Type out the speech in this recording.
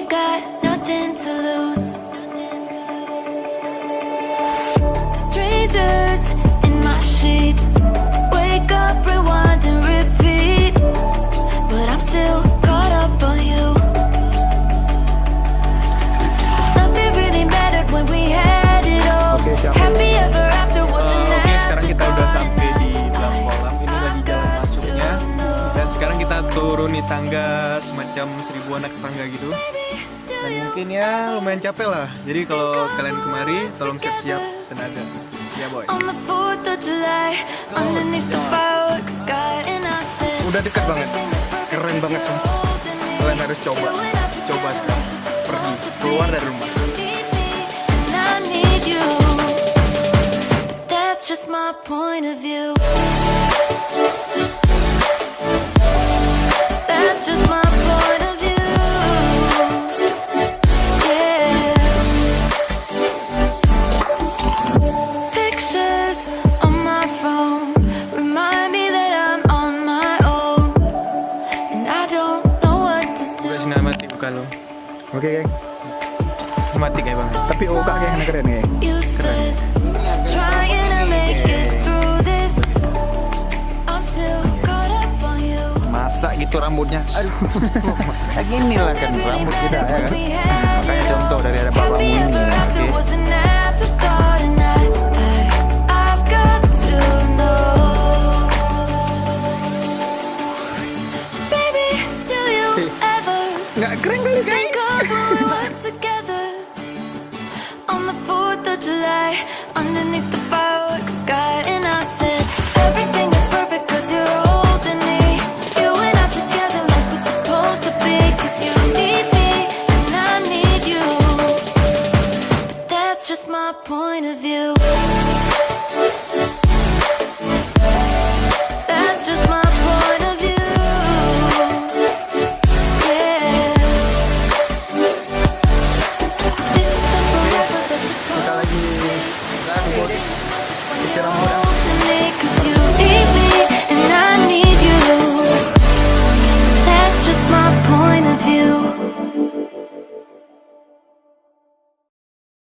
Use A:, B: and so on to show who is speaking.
A: got nothing to lose. Strangers in my sheets, wake up, rewind and repeat, but I'm still caught up on you. Nothing really mattered when we had it all. Happy ever after wasn't
B: Oke, sekarang kita udah sampai di dalam kolam. Ini lagi jalan masuknya. Dan sekarang kita turuni tangga semacam 1000 anak tangga gitu. Dan mungkin ya lumayan capek lah. Jadi kalau kalian kemari, tolong siap-siap tenaga. Ya boy.
A: on the 4th of July, underneath the fireworks sky, and I said,
B: Udah dekat banget. Keren banget sumpah. Kalian harus coba. Coba sekarang. Pergi keluar dari rumah.
A: and I need you. That's just my point of view. That's just my point of view. Yeah. Pictures on my phone remind me that I'm on my own, and I don't know what to do.
B: Udah sinematik bukan lo.
C: Oke, geng.
B: Sinematik ya bang.
C: Tapi oka geng keren, geng.
A: Useless, trying to make it through this. I'm still caught up on you.
C: Masa gitu rambutnya? Aduh. Lagi inilah kan rambut kita ya kan. Makanya contoh dari ada bapakmu
A: Happy
C: ini.
A: ever after
C: Oke.
A: was an afterthought, and I've got to know. Baby, do you ever
C: Nggak keren kali, guys.
A: think of when we were together on the 4th of July, underneath the fireworks sky, and I said everything is perfect 'cause you're holding me. You and I together like we're supposed to be, 'cause you need me and I need you. That's just my point of view.